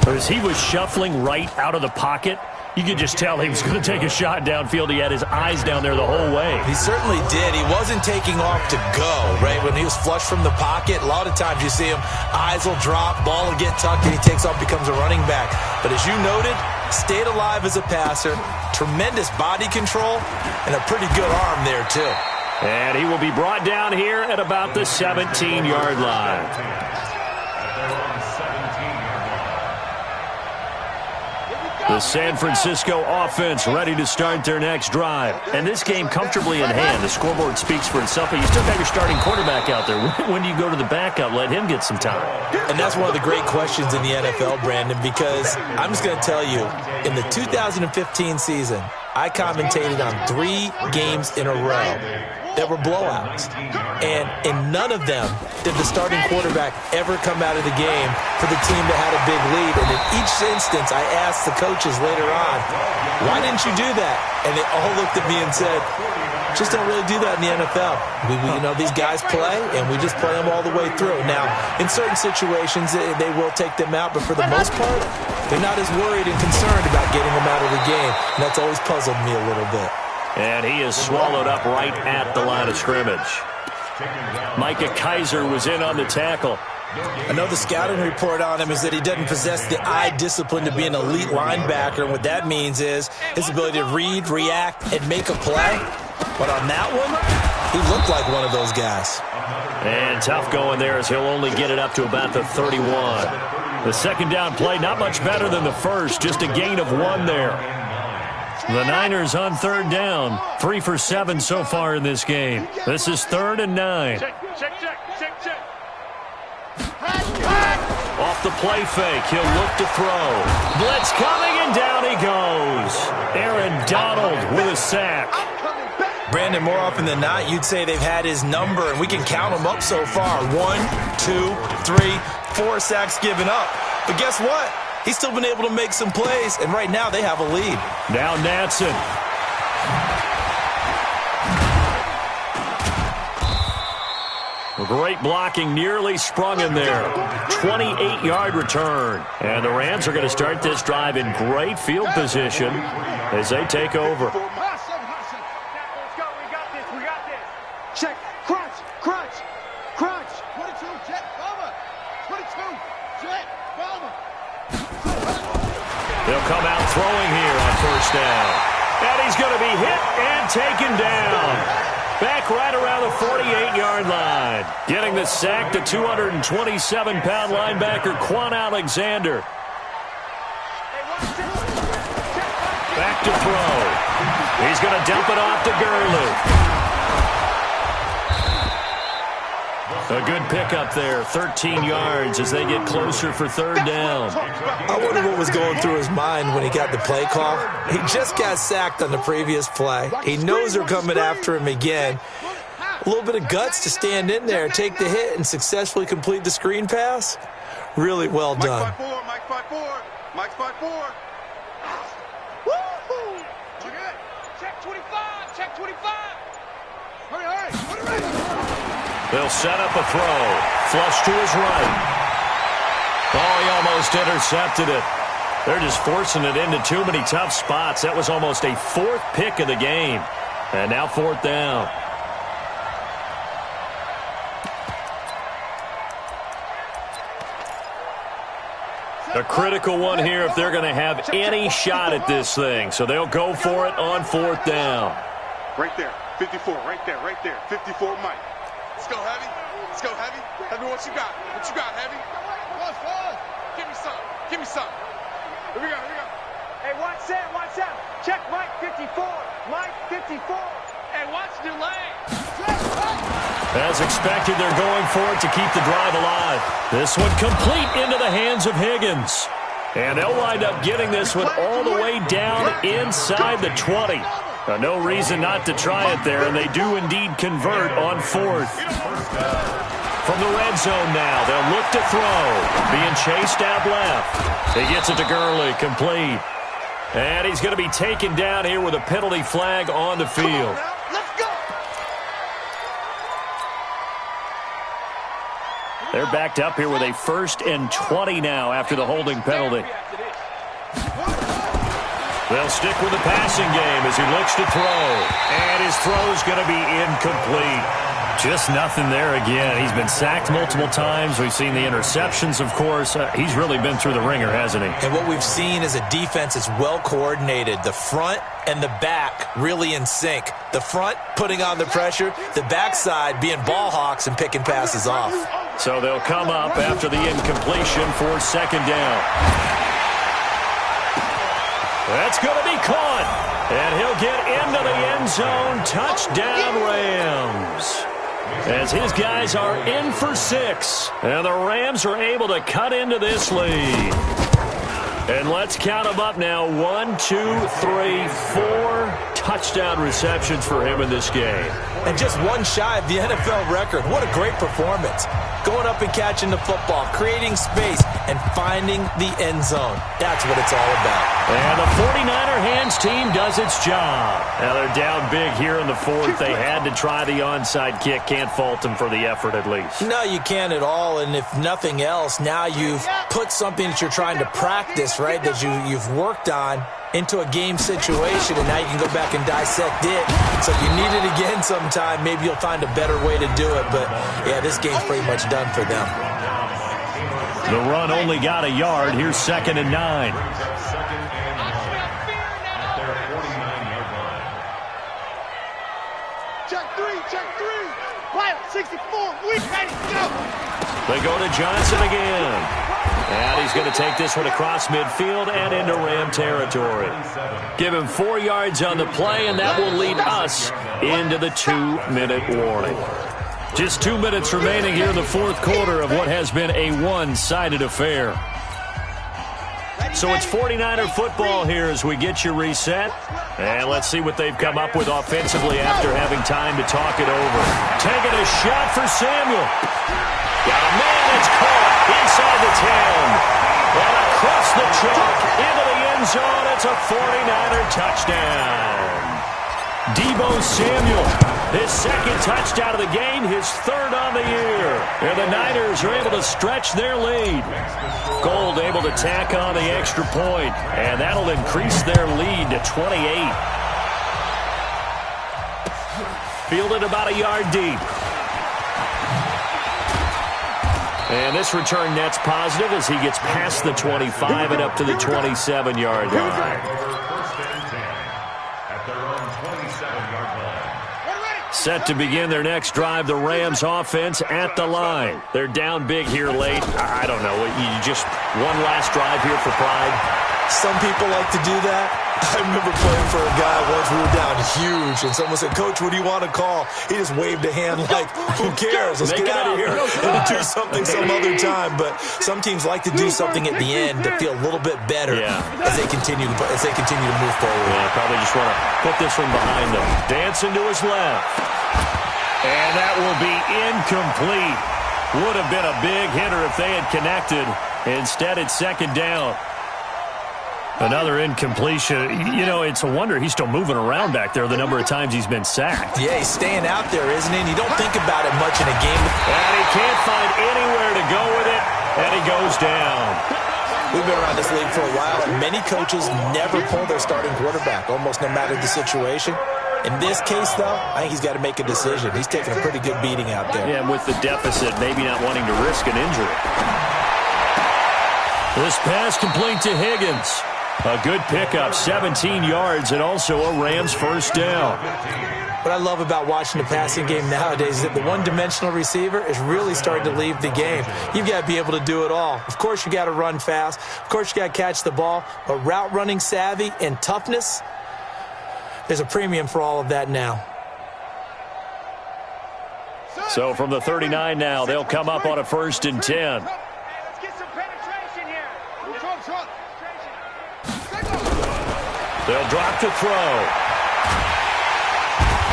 As he was shuffling right out of the pocket, you could just tell he was going to take a shot downfield. He had his eyes down there the whole way. He certainly did. He wasn't taking off to go, right? When he was flush from the pocket, a lot of times you see him, eyes will drop, ball will get tucked, and he takes off, becomes a running back. But as you noted, stayed alive as a passer, tremendous body control, and a pretty good arm there, too. And he will be brought down here at about the 17-yard line. The San Francisco offense ready to start their next drive. And this game comfortably in hand. The scoreboard speaks for itself, but you still got your starting quarterback out there. When do you go to the backup? Let him get some time. And that's one of the great questions in the NFL, Brandon, because I'm just going to tell you, in the 2015 season, I commentated on 3 games in a row that were blowouts. And in none of them did the starting quarterback ever come out of the game for the team that had a big lead. And in each instance, I asked the coaches later on, why didn't you do that? And they all looked at me and said, just don't really do that in the NFL. These guys play, and we just play them all the way through. Now, in certain situations, they will take them out, but for the most part, they're not as worried and concerned about getting them out of the game. And that's always puzzled me a little bit. And he is swallowed up right at the line of scrimmage. Micah Kaiser was in on the tackle. I know the scouting report on him is that he doesn't possess the eye discipline to be an elite linebacker. And what that means is his ability to read, react, and make a play. But on that one, he looked like one of those guys. And tough going there as he'll only get it up to about the 31. The second down play, not much better than the first, just a gain of 1 there. The Niners on third down, 3 for 7 so far in this game. This is 3rd and 9. Check. Off the play fake, he'll look to throw. Blitz coming, and down he goes. Aaron Donald with a sack. Brandon, more often than not, you'd say they've had his number, and we can count them up so far. 1, 2, 3, 4 sacks given up. But guess what? He's still been able to make some plays, and right now they have a lead. Now Natson. Great blocking, nearly sprung in there. 28-yard return. And the Rams are going to start this drive in great field position as they take over. Let's go. We got this. Check. Crunch. 22, jet, bomber. 22, jet, bomber. They'll come out throwing here on first down. And he's going to be hit and taken down. Back right around the 48-yard line. Getting the sack, the 227-pound linebacker, Quan Alexander. Back to throw. He's going to dump it off to Gurley. A good pickup there, 13 yards as they get closer for third down. I wonder what was going through his mind when he got the play call. He just got sacked on the previous play. He knows they're coming after him again. A little bit of guts to stand in there, take the hit, and successfully complete the screen pass. Really well done. Mike 5-4, Mike 5-4, Mike 5-4. Woo-hoo! Check 25, check 25. Hurry, put it right. They'll set up a throw. Flush to his right. Oh, he almost intercepted it. They're just forcing it into too many tough spots. That was almost a fourth pick of the game. And now fourth down. A critical one here if they're going to have any shot at this thing. So they'll go for it on fourth down. Right there, 54, right there, 54, Mike. Let's go, Heavy. Let's go, Heavy. Heavy, what you got? What you got, Heavy? Give me some. Give me some. Here we go. Hey, watch that. Check Mike 54. Mike 54. Hey, watch the lane. As expected, they're going for it to keep the drive alive. This one complete into the hands of Higgins. And they'll wind up getting this one all the way down inside the 20. No reason not to try it there, and they do indeed convert on fourth. From the red zone now, they'll look to throw. Being chased out left. He gets it to Gurley, complete. And he's going to be taken down here with a penalty flag on the field. Let's go. They're backed up here with a 1st and 20 now after the holding penalty. They'll stick with the passing game as he looks to throw. And his throw's going to be incomplete. Just nothing there again. He's been sacked multiple times. We've seen the interceptions, of course. He's really been through the ringer, hasn't he? And what we've seen is a defense that's well coordinated. The front and the back really in sync. The front putting on the pressure. The backside being ball hawks and picking passes off. So they'll come up after the incompletion for second down. That's going to be caught. And he'll get into the end zone. Touchdown, Rams. As his guys are in for 6. And the Rams are able to cut into this lead. And let's count them up now. 1, 2, 3, 4 touchdown receptions for him in this game. And just one shy of the NFL record. What a great performance. Going up and catching the football, creating space, and finding the end zone. That's what it's all about. And the 49er hands team does its job. Now they're down big here in the fourth. They had to try the onside kick. Can't fault them for the effort at least. No, you can't at all. And if nothing else, now you've put something that you're trying to practice, right, that you've worked on into a game situation, and now you can go back and dissect it. So if you need it again sometime, maybe you'll find a better way to do it. But, yeah, this game's pretty much done for them. The run only got a yard. Here's 2nd and 9. Check three. Pilot 64. We ready to go. They go to Johnson again. And he's going to take this one across midfield and into Ram territory. Give him 4 yards on the play, and that will lead us into the 2-minute warning. Just 2 minutes remaining here in the fourth quarter of what has been a one-sided affair. So it's 49er football here as we get you reset. And let's see what they've come up with offensively after having time to talk it over. Taking a shot for Samuel. Got a man that's caught inside the 10. And across the chalk into the end zone. It's a 49er touchdown. Deebo Samuel, his 2nd touchdown of the game, his 3rd on the year. And the Niners are able to stretch their lead. Gold able to tack on the extra point, and that'll increase their lead to 28. Fielded about a yard deep. And this return net's positive as he gets past the 25 and up to the 27-yard line. Set to begin their next drive, the Rams offense at the line. They're down big here late. I don't know. You just one last drive here for pride. Some people like to do that. I remember playing for a guy once. We were down huge, and someone said, "Coach, what do you want to call?" He just waved a hand like, "Who cares? Let's get out of here and do something some other time." But some teams like to do something at the end to feel a little bit better as they continue to move forward. Yeah, probably just want to put this one behind them. Dancing to his left. And that will be incomplete. Would have been a big hitter if they had connected. Instead, it's second down. Another incompletion. You know, it's a wonder he's still moving around back there the number of times he's been sacked. Yeah, he's staying out there, isn't he? And you don't think about it much in a game. And he can't find anywhere to go with it, and he goes down. We've been around this league for a while, and many coaches never pull their starting quarterback, almost no matter the situation. In this case, though, I think he's got to make a decision. He's taking a pretty good beating out there. Yeah, with the deficit, maybe not wanting to risk an injury. This pass complete to Higgins. A good pickup, 17 yards, and also a Rams first down. What I love about watching the passing game nowadays is that the one-dimensional receiver is really starting to leave the game. You've got to be able to do it all. Of course, you got to run fast. Of course, you got to catch the ball. But route running savvy and toughness, there's a premium for all of that now. So from the 39 now, they'll come up on a 1st and 10. Let's get some penetration here. They'll drop to throw.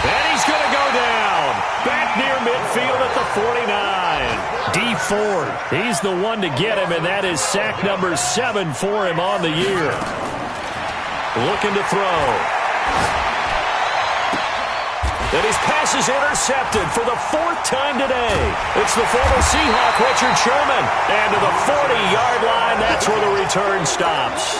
And he's going to go down. Back near midfield at the 49. D Ford, he's the one to get him, and that is sack number 7 for him on the year. Looking to throw. And his pass is intercepted for the 4th time today. It's the former Seahawk, Richard Sherman. And to the 40-yard line, that's where the return stops.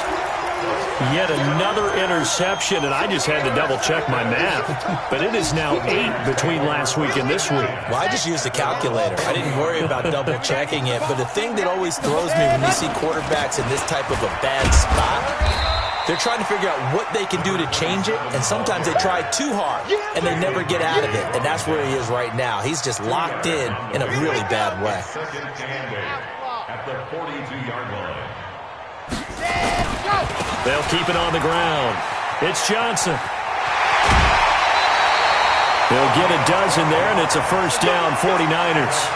Yet another interception, and I just had to double-check my math. But it is now 8 between last week and this week. Well, I just used a calculator. I didn't worry about double-checking it. But the thing that always throws me when you see quarterbacks in this type of a bad spot, they're trying to figure out what they can do to change it, and sometimes they try too hard, and they never get out of it. And that's where he is right now. He's just locked in a really bad way. Second and 8 at the 42-yard line. They'll keep it on the ground. It's Johnson. They'll get a dozen there, and it's a first down, 49ers.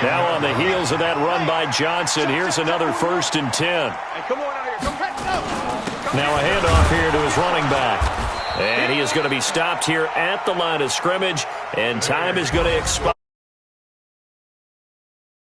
Now on the heels of that run by Johnson, here's another 1st and 10. Now a handoff here to his running back. And he is going to be stopped here at the line of scrimmage, and time is going to expire.